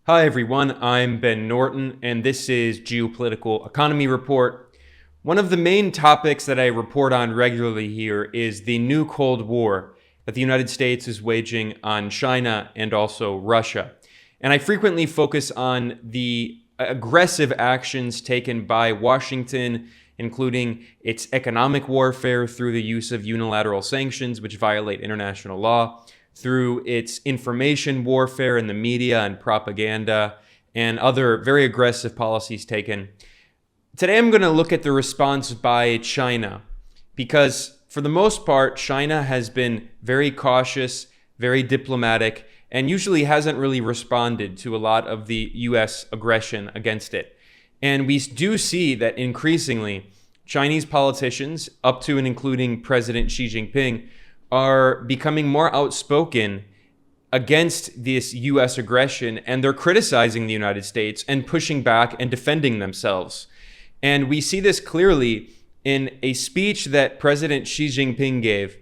Hi everyone, I'm Ben Norton, and this is Geopolitical Economy Report. One of the main topics that I report on regularly here is the new Cold War that the United States is waging on China and also Russia. And I frequently focus on the aggressive actions taken by Washington, including its economic warfare through the use of unilateral sanctions, which violate international law, through its information warfare in the media and propaganda, and other very aggressive policies taken. Today I'm going to look at the response by China, because for the most part, China has been very cautious, very diplomatic, and usually hasn't really responded to a lot of the US aggression against it. And we do see that increasingly, Chinese politicians, up to and including President Xi Jinping, are becoming more outspoken against this US aggression, and they're criticizing the United States and pushing back and defending themselves. And we see this clearly in a speech that President Xi Jinping gave,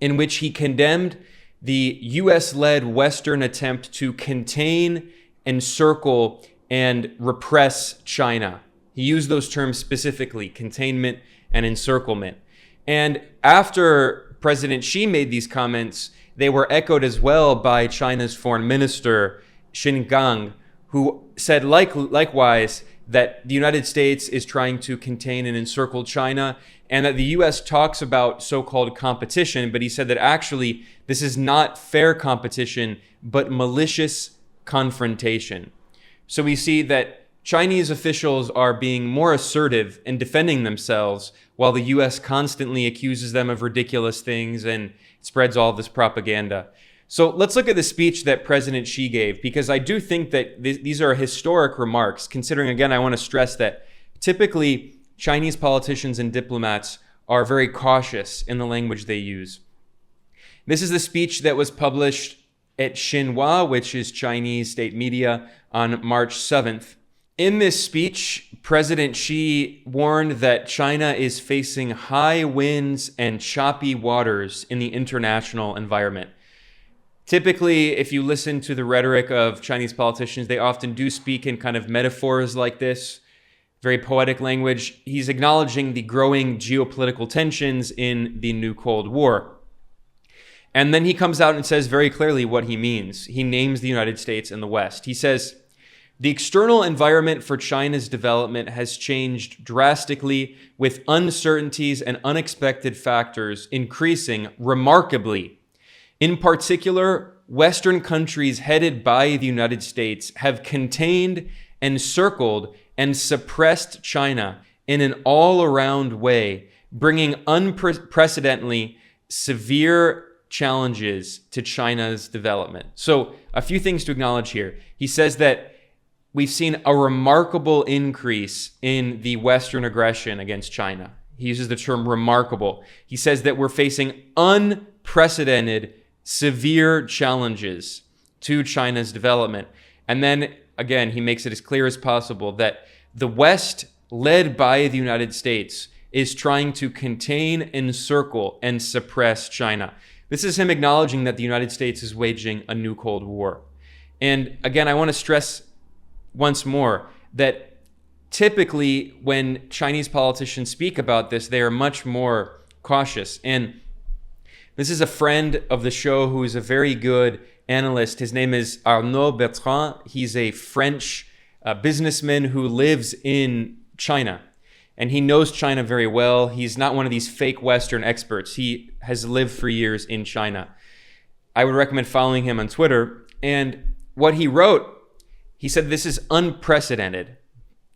in which he condemned the US-led Western attempt to contain, encircle, and repress China. He used those terms specifically, containment and encirclement. And after President Xi made these comments, they were echoed as well by China's foreign minister, Qin Gang, who said likewise that the United States is trying to contain and encircle China, and that the US talks about so-called competition, but he said that actually this is not fair competition, but malicious confrontation. So we see that Chinese officials are being more assertive in defending themselves, while the US constantly accuses them of ridiculous things and spreads all this propaganda. So let's look at the speech that President Xi gave, because I do think that these are historic remarks, considering, again, I want to stress that typically Chinese politicians and diplomats are very cautious in the language they use. This is the speech that was published at Xinhua, which is Chinese state media, on March 7th. In this speech, President Xi warned that China is facing high winds and choppy waters in the international environment. Typically, if you listen to the rhetoric of Chinese politicians, they often do speak in kind of metaphors like this, very poetic language. He's acknowledging the growing geopolitical tensions in the new Cold War. And then he comes out and says very clearly what he means. He names the United States and the West. He says, "The external environment for China's development has changed drastically, with uncertainties and unexpected factors increasing remarkably. In particular, Western countries headed by the United States have contained, encircled, and suppressed China in an all-around way, bringing unprecedentedly severe challenges to China's development." So a few things to acknowledge here. He says that we've seen a remarkable increase in the Western aggression against China. He uses the term remarkable. He says that we're facing unprecedented, severe challenges to China's development. And then, again, he makes it as clear as possible that the West, led by the United States, is trying to contain, encircle, and suppress China. This is him acknowledging that the United States is waging a new Cold War. And again, I want to stress once more that typically when Chinese politicians speak about this, they are much more cautious. And this is a friend of the show who is a very good analyst. His name is Arnaud Bertrand. He's a French businessman who lives in China, and he knows China very well. He's not one of these fake Western experts. He has lived for years in China. I would recommend following him on Twitter. And what he wrote, he said this is unprecedented.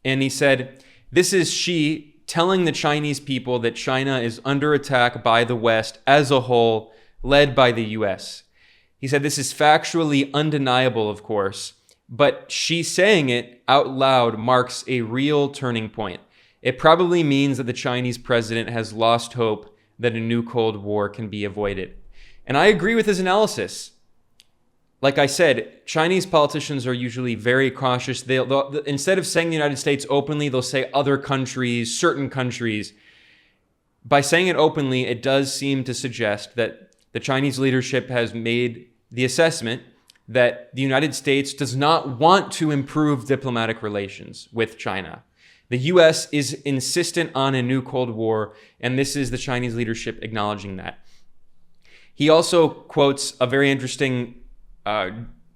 And he said, this is Xi telling the Chinese people that China is under attack by the West as a whole, led by the US. He said this is factually undeniable, of course, but Xi saying it out loud marks a real turning point. It probably means that the Chinese president has lost hope that a new Cold War can be avoided. And I agree with his analysis. Like I said, Chinese politicians are usually very cautious. They'll instead of saying the United States openly, they'll say other countries, certain countries. By saying it openly, it does seem to suggest that the Chinese leadership has made the assessment that the United States does not want to improve diplomatic relations with China. The US is insistent on a new Cold War, and this is the Chinese leadership acknowledging that. He also quotes a very interesting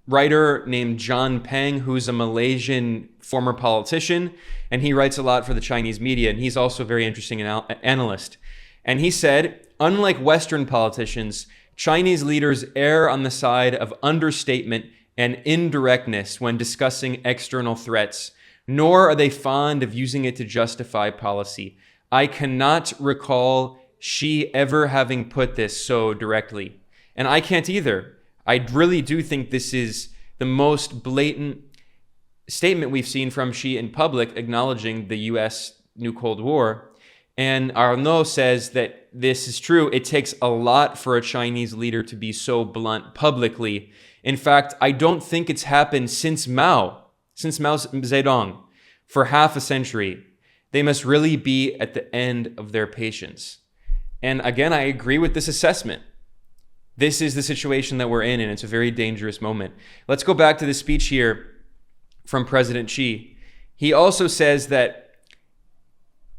writer named John Peng, who's a Malaysian former politician, and he writes a lot for the Chinese media, and he's also a very interesting analyst. And he said, unlike Western politicians, Chinese leaders err on the side of understatement and indirectness when discussing external threats, nor are they fond of using it to justify policy. I cannot recall Xi ever having put this so directly. And I can't either. I really do think this is the most blatant statement we've seen from Xi in public acknowledging the U.S. new Cold War. And Arnaud says that this is true. It takes a lot for a Chinese leader to be so blunt publicly. In fact, I don't think it's happened since Mao Zedong, for half a century. They must really be at the end of their patience. And again, I agree with this assessment. This is the situation that we're in, and it's a very dangerous moment. Let's go back to the speech here from President Xi. He also says that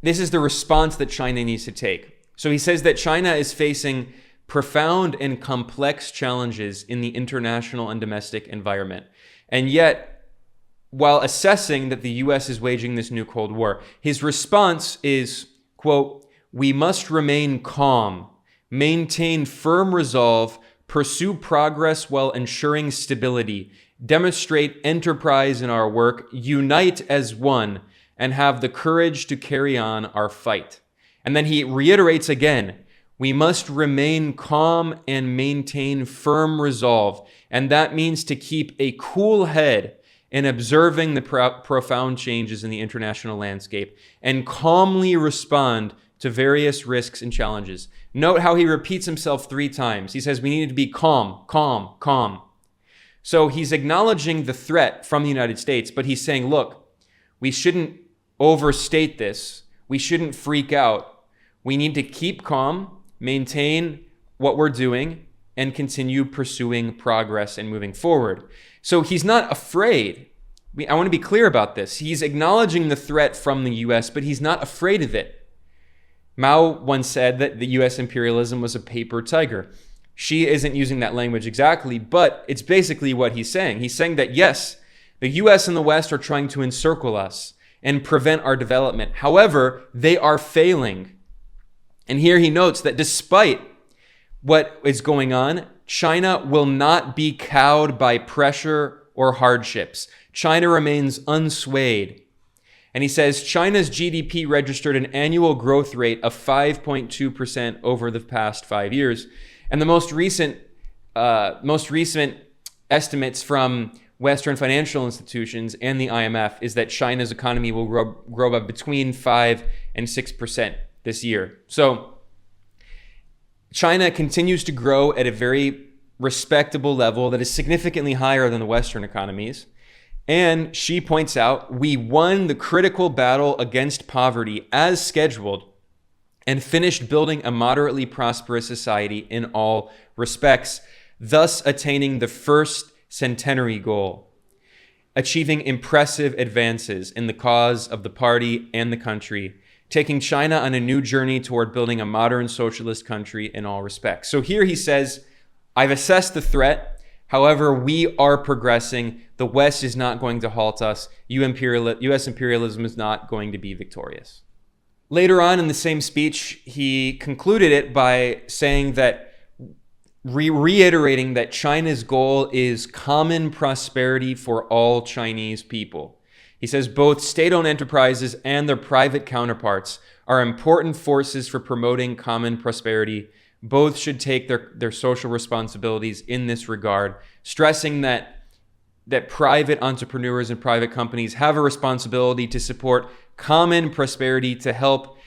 this is the response that China needs to take. So he says that China is facing profound and complex challenges in the international and domestic environment. And yet, while assessing that the U.S. is waging this new Cold War, his response is, quote, "We must remain calm, maintain firm resolve, pursue progress while ensuring stability, demonstrate enterprise in our work, unite as one, and have the courage to carry on our fight." And then he reiterates again, "We must remain calm and maintain firm resolve." And that means to keep a cool head in observing the profound changes in the international landscape and calmly respond to various risks and challenges. Note how he repeats himself 3 times. He says we need to be calm, calm, calm. So he's acknowledging the threat from the United States, but he's saying, look, we shouldn't overstate this. We shouldn't freak out. We need to keep calm, maintain what we're doing, and continue pursuing progress and moving forward. So he's not afraid. I want to be clear about this. He's acknowledging the threat from the US, but he's not afraid of it. Mao once said that the US imperialism was a paper tiger. Xi isn't using that language exactly, but it's basically what he's saying. He's saying that yes, the US and the West are trying to encircle us and prevent our development. However, they are failing. And here he notes that despite what is going on, China will not be cowed by pressure or hardships. China remains unswayed. And he says China's GDP registered an annual growth rate of 5.2% over the past 5 years. And the most recent estimates from Western financial institutions and the IMF is that China's economy will grow by between 5 and 6% this year. So China continues to grow at a very respectable level that is significantly higher than the Western economies. And Xi points out, we won the critical battle against poverty as scheduled and finished building a moderately prosperous society in all respects, thus attaining the first centenary goal, achieving impressive advances in the cause of the party and the country, taking China on a new journey toward building a modern socialist country in all respects. So here he says, I've assessed the threat. However, we are progressing. The West is not going to halt us. U.S. imperialism is not going to be victorious. Later on in the same speech, he concluded it by saying that, reiterating that China's goal is common prosperity for all Chinese people. He says both state-owned enterprises and their private counterparts are important forces for promoting common prosperity. Both should take their social responsibilities in this regard, stressing that private entrepreneurs and private companies have a responsibility to support common prosperity to help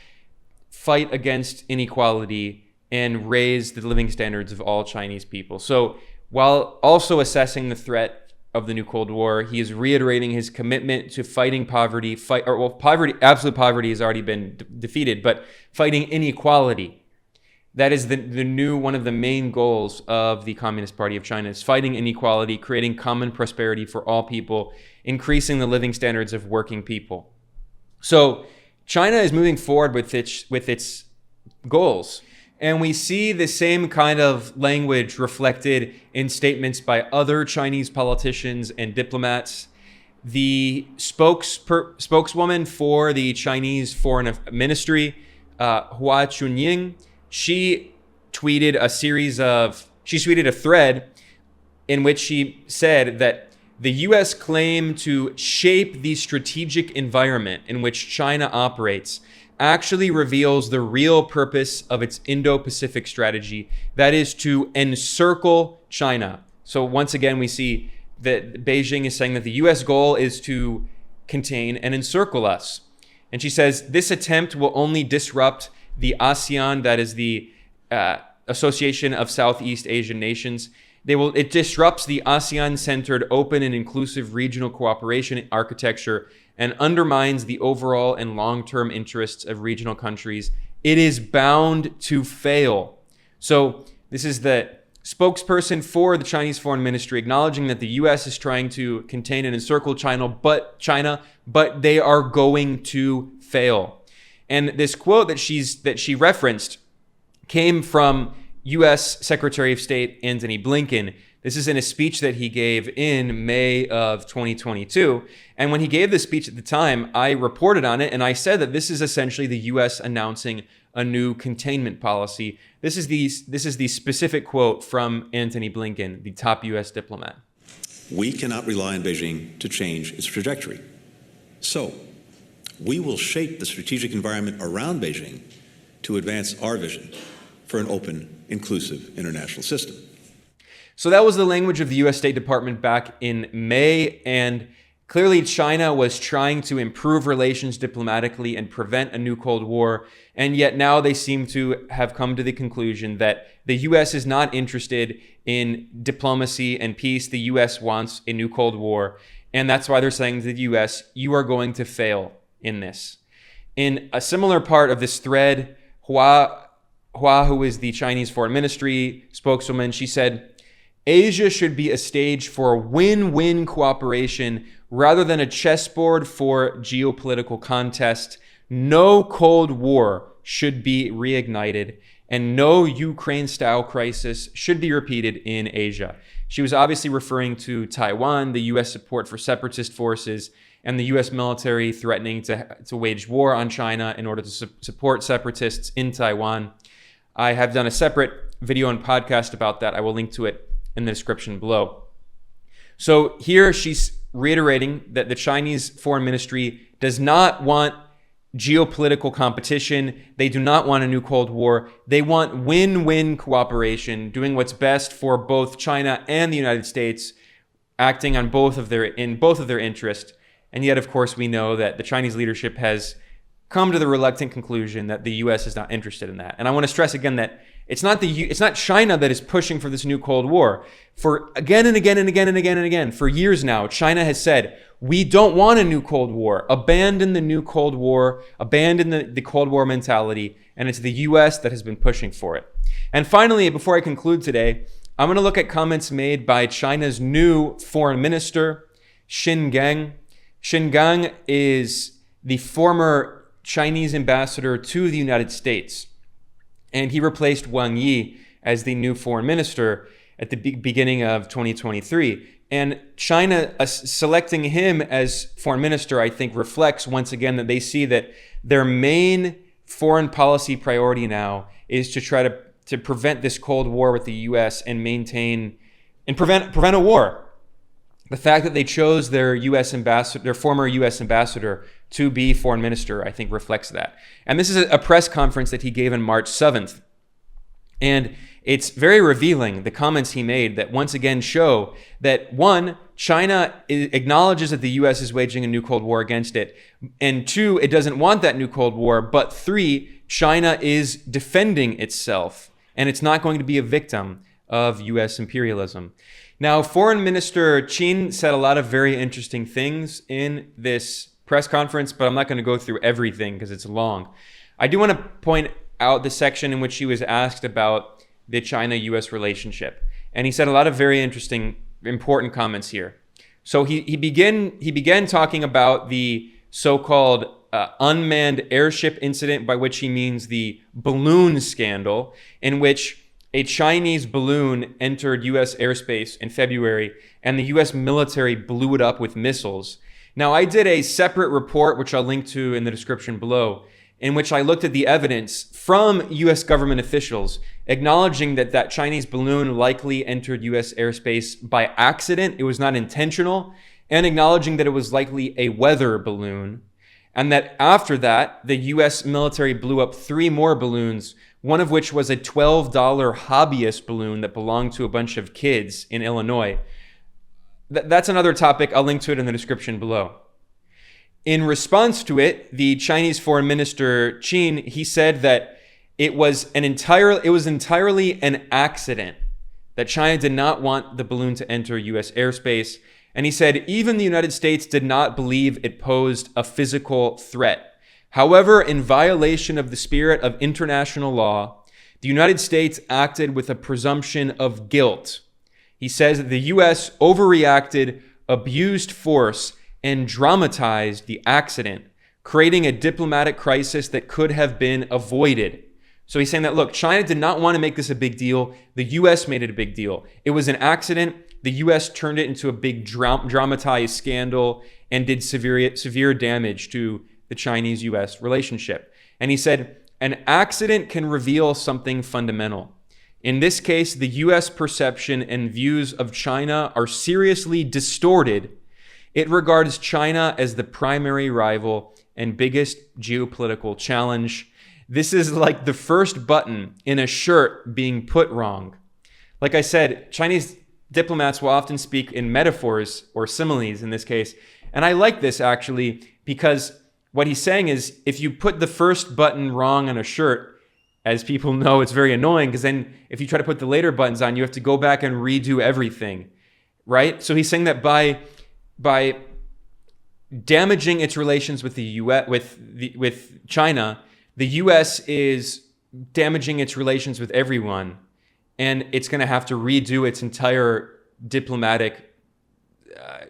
fight against inequality and raise the living standards of all Chinese people. So while also assessing the threat of the new Cold War, he is reiterating his commitment to fighting poverty. Absolute poverty has already been defeated, but fighting inequality. That is the new, one of the main goals of the Communist Party of China, is fighting inequality, creating common prosperity for all people, increasing the living standards of working people. So China is moving forward with its goals. And we see the same kind of language reflected in statements by other Chinese politicians and diplomats. The spokeswoman for the Chinese Foreign Ministry, Hua Chunying, she tweeted a thread in which she said that the U.S. claim to shape the strategic environment in which China operates actually reveals the real purpose of its Indo-Pacific strategy, that is to encircle China. So once again, we see that Beijing is saying that the U.S. goal is to contain and encircle us. And she says this attempt will only disrupt the ASEAN, that is the Association of Southeast Asian Nations. It disrupts the ASEAN-centered open and inclusive regional cooperation architecture and undermines the overall and long-term interests of regional countries. It is bound to fail. So this is the spokesperson for the Chinese Foreign Ministry acknowledging that the U.S. is trying to contain and encircle China, but they are going to fail. And this quote that she referenced came from U.S. Secretary of State Antony Blinken. This is in a speech that he gave in May of 2022. And when he gave this speech at the time, I reported on it and I said that this is essentially the U.S. announcing a new containment policy. This is the specific quote from Antony Blinken, the top U.S. diplomat. We cannot rely on Beijing to change its trajectory. So, we will shape the strategic environment around Beijing to advance our vision for an open, inclusive international system. So that was the language of the U.S. State Department back in May, and clearly China was trying to improve relations diplomatically and prevent a new Cold War, and yet now they seem to have come to the conclusion that the U.S. is not interested in diplomacy and peace. The U.S. wants a new Cold War, and that's why they're saying to the U.S., you are going to fail in this. In a similar part of this thread, Hua, who is the Chinese Foreign Ministry spokeswoman, she said, Asia should be a stage for win-win cooperation rather than a chessboard for geopolitical contest. No Cold War should be reignited, and no Ukraine-style crisis should be repeated in Asia. She was obviously referring to Taiwan, the U.S. support for separatist forces, and the U.S. military threatening to wage war on China in order to support separatists in Taiwan. I have done a separate video and podcast about that. I will link to it in the description below. So here she's reiterating that the Chinese Foreign Ministry does not want geopolitical competition. They do not want a new Cold War. They want win-win cooperation, doing what's best for both China and the United States, acting on both of their interests. And yet, of course, we know that the Chinese leadership has come to the reluctant conclusion that the U.S. is not interested in that. And I want to stress again that it's not China that is pushing for this new Cold War. For again and again, for years now, China has said, we don't want a new Cold War. Abandon the new Cold War. Abandon the Cold War mentality. And it's the U.S. that has been pushing for it. And finally, before I conclude today, I'm going to look at comments made by China's new foreign minister, Qin Gang. Qin Gang is the former Chinese ambassador to the United States, and he replaced Wang Yi as the new foreign minister at the beginning of 2023. And China selecting him as foreign minister, I think, reflects once again that they see that their main foreign policy priority now is to try to prevent this Cold War with the U.S. and prevent a war. The fact that they chose their former U.S. ambassador to be foreign minister, I think reflects that. And this is a press conference that he gave on March 7th. And it's very revealing, the comments he made that once again show that, one, China acknowledges that the U.S. is waging a new Cold War against it. And two, it doesn't want that new Cold War. But three, China is defending itself. And it's not going to be a victim of U.S. imperialism. Now, Foreign Minister Qin said a lot of very interesting things in this press conference, but I'm not going to go through everything because it's long. I do want to point out the section in which he was asked about the China-US relationship. And he said a lot of very interesting, important comments here. So he began talking about the so-called unmanned airship incident, by which he means the balloon scandal, in which a Chinese balloon entered U.S. airspace in February, and the U.S. military blew it up with missiles. Now, I did a separate report, which I'll link to in the description below, in which I looked at the evidence from U.S. government officials acknowledging that that Chinese balloon likely entered U.S. airspace by accident. It was not intentional, and acknowledging that it was likely a weather balloon, and that after that, the U.S. military blew up 3 more balloons, one of which was a $12 hobbyist balloon that belonged to a bunch of kids in Illinois. That's another topic. I'll link to it in the description below. In response to it, the Chinese Foreign Minister Qin, he said that it was entirely an accident, that China did not want the balloon to enter U.S. airspace. And he said even the United States did not believe it posed a physical threat. However, in violation of the spirit of international law, the United States acted with a presumption of guilt. He says that the U.S. overreacted, abused force, and dramatized the accident, creating a diplomatic crisis that could have been avoided. So he's saying that, look, China did not want to make this a big deal. The U.S. made it a big deal. It was an accident. The U.S. turned it into a big dramatized scandal and did severe damage to the Chinese-U.S. relationship. And he said, an accident can reveal something fundamental. In this case, the U.S. perception and views of China are seriously distorted. It regards China as the primary rival and biggest geopolitical challenge. This is like the first button in a shirt being put wrong. Like I said, Chinese diplomats will often speak in metaphors or similes in this case. And I like this actually, because what he's saying is if you put the first button wrong on a shirt, as people know, it's very annoying, because then if you try to put the later buttons on, you have to go back and redo everything, right? So he's saying that by damaging its relations with the U.S. with China, the U.S. is damaging its relations with everyone, and it's going to have to redo its entire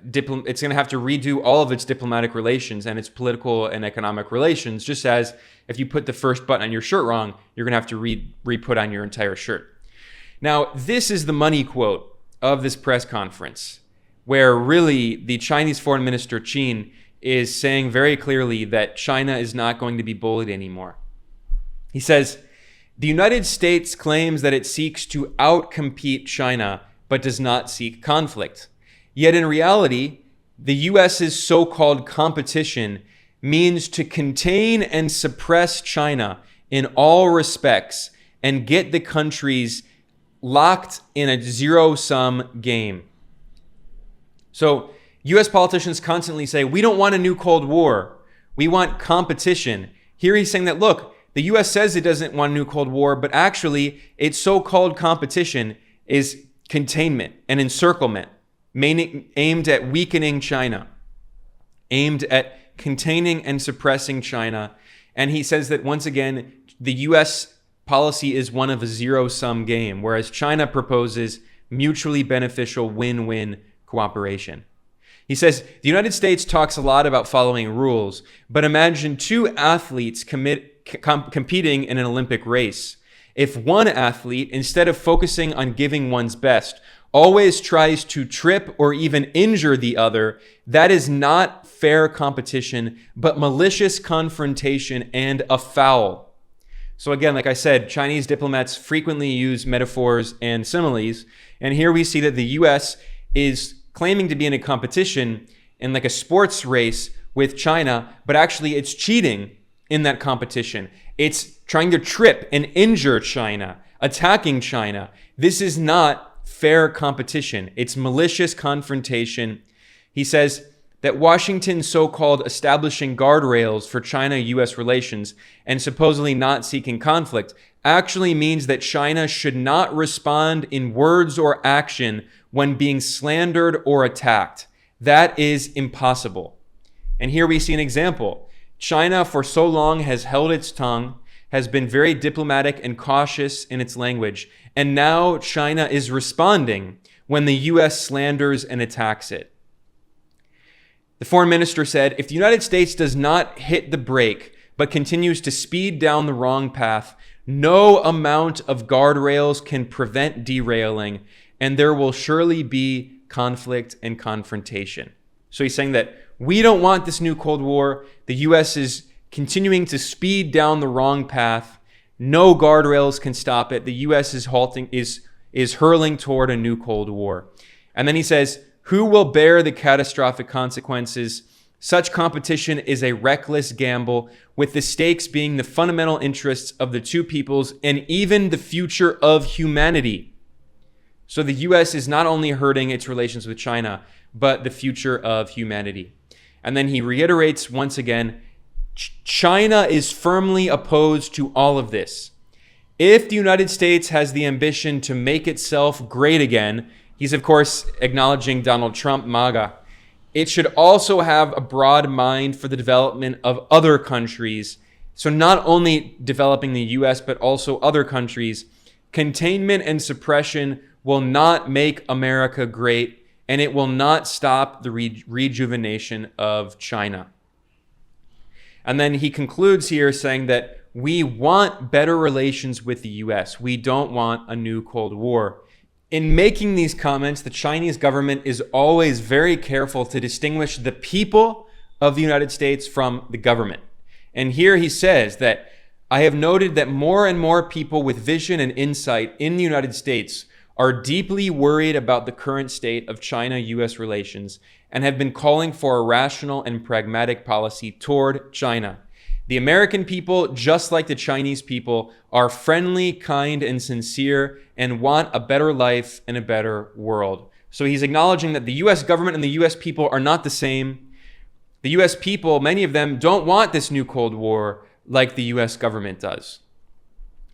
it's going to have to redo all of its diplomatic relations and its political and economic relations, just as if you put the first button on your shirt wrong, you're going to have to re-put on your entire shirt. Now, this is the money quote of this press conference, where really the Chinese Foreign Minister Qin is saying very clearly that China is not going to be bullied anymore. He says, the United States claims that it seeks to outcompete China, but does not seek conflict. Yet in reality, the U.S.'s so-called competition means to contain and suppress China in all respects and get the countries locked in a zero-sum game. So U.S. politicians constantly say, we don't want a new Cold War. We want competition. Here he's saying that, look, the U.S. says it doesn't want a new Cold War, but actually its so-called competition is containment and encirclement, aimed at weakening China, aimed at containing and suppressing China. And he says that, once again, the U.S. policy is one of a zero-sum game, whereas China proposes mutually beneficial win-win cooperation. He says, the United States talks a lot about following rules, but imagine 2 athletes competing in an Olympic race. If one athlete, instead of focusing on giving one's best, always tries to trip or even injure the other, that is not fair competition, but malicious confrontation and a foul. So again, like I said, Chinese diplomats frequently use metaphors and similes. And here we see that the U.S. is claiming to be in a competition in like a sports race with China, but actually it's cheating in that competition. It's trying to trip and injure China, attacking China. This is not fair competition. It's malicious confrontation. He says that Washington's so-called establishing guardrails for China-U.S. relations and supposedly not seeking conflict actually means that China should not respond in words or action when being slandered or attacked. That is impossible. And here we see an example. China for so long has held its tongue, has been very diplomatic and cautious in its language. And now China is responding when the US slanders and attacks it. The foreign minister said, if the United States does not hit the brake, but continues to speed down the wrong path, no amount of guardrails can prevent derailing, and there will surely be conflict and confrontation. So he's saying that we don't want this new Cold War. The US is continuing to speed down the wrong path. No guardrails can stop it. The US is hurling toward a new Cold War. And then he says, who will bear the catastrophic consequences? Such competition is a reckless gamble, with the stakes being the fundamental interests of the two peoples and even the future of humanity. So the US is not only hurting its relations with China, but the future of humanity. And then he reiterates once again, China is firmly opposed to all of this. If the United States has the ambition to make itself great again, he's of course acknowledging Donald Trump, MAGA, it should also have a broad mind for the development of other countries. So not only developing the US, but also other countries. Containment and suppression will not make America great, and it will not stop the rejuvenation of China. And then he concludes here saying that we want better relations with the US. We don't want a new Cold War. In making these comments, the Chinese government is always very careful to distinguish the people of the United States from the government. And here he says that I have noted that more and more people with vision and insight in the United States are deeply worried about the current state of China-US relations and have been calling for a rational and pragmatic policy toward China. The American people, just like the Chinese people, are friendly, kind, and sincere and want a better life and a better world. So he's acknowledging that the US government and the US people are not the same. The US people, many of them, don't want this new Cold War like the US government does.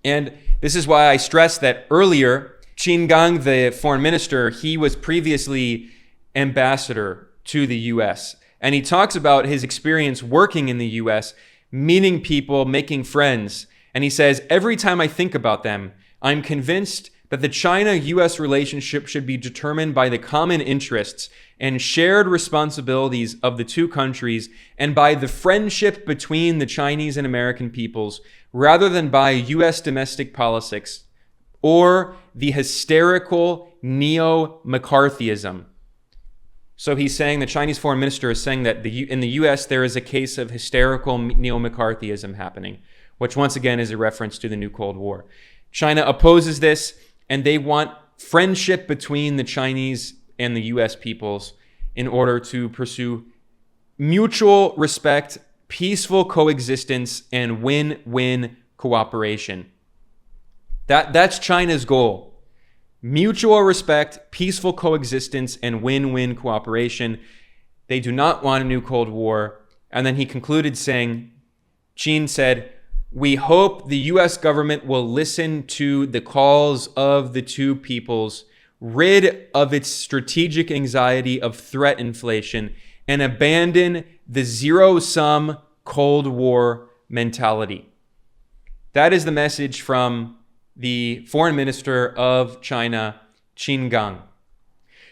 And this is why I stressed that earlier, Qin Gang, the foreign minister, he was previously ambassador to the US. And he talks about his experience working in the US, meeting people, making friends. And he says, every time I think about them, I'm convinced that the China-US relationship should be determined by the common interests and shared responsibilities of the two countries and by the friendship between the Chinese and American peoples, rather than by US domestic politics or the hysterical neo-McCarthyism. So he's saying, the Chinese foreign minister is saying that in the US there is a case of hysterical neo-McCarthyism happening, which once again is a reference to the new Cold War. China opposes this, and they want friendship between the Chinese and the US peoples in order to pursue mutual respect, peaceful coexistence, and win-win cooperation. That's China's goal. Mutual respect, peaceful coexistence, and win-win cooperation. They do not want a new Cold War. And then he concluded saying, Qin said, we hope the US government will listen to the calls of the two peoples, rid of its strategic anxiety of threat inflation, and abandon the zero-sum Cold War mentality. That is the message from the foreign minister of China, Qin Gang.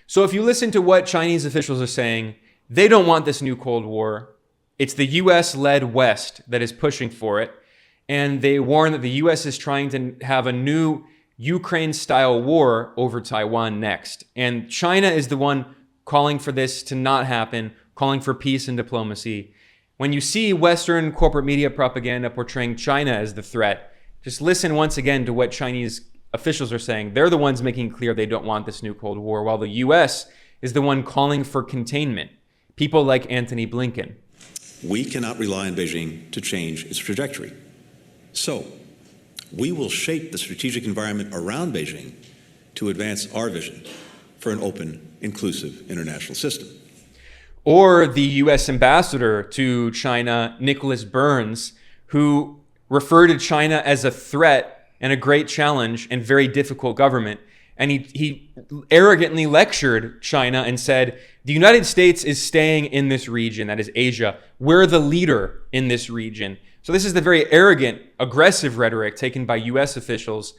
So if you listen to what Chinese officials are saying, they don't want this new Cold War. It's the US-led West that is pushing for it. And they warn that the US is trying to have a new Ukraine-style war over Taiwan next. And China is the one calling for this to not happen, calling for peace and diplomacy. When you see Western corporate media propaganda portraying China as the threat, just listen once again to what Chinese officials are saying. They're the ones making clear they don't want this new Cold War, while the US is the one calling for containment. People like Antony Blinken. We cannot rely on Beijing to change its trajectory. So, we will shape the strategic environment around Beijing to advance our vision for an open, inclusive international system. Or the US ambassador to China, Nicholas Burns, who referred to China as a threat and a great challenge and very difficult government. And he arrogantly lectured China and said, the United States is staying in this region, that is Asia. We're the leader in this region. So this is the very arrogant, aggressive rhetoric taken by US officials.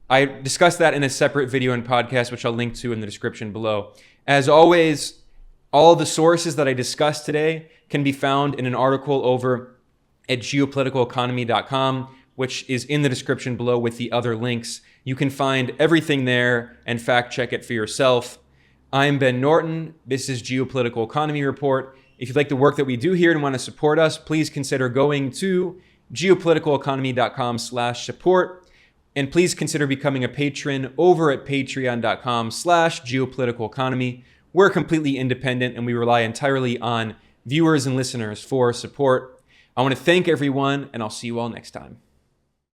I discussed that in a separate video and podcast, which I'll link to in the description below. As always, all the sources that I discussed today can be found in an article over at geopoliticaleconomy.com, which is in the description below with the other links. You can find everything there and fact check it for yourself. I'm Ben Norton. This is Geopolitical Economy Report. If you like the work that we do here and want to support us, please consider going to geopoliticaleconomy.com/support. And please consider becoming a patron over at patreon.com/geopoliticaleconomy. We're completely independent and we rely entirely on viewers and listeners for support. I want to thank everyone, and I'll see you all next time.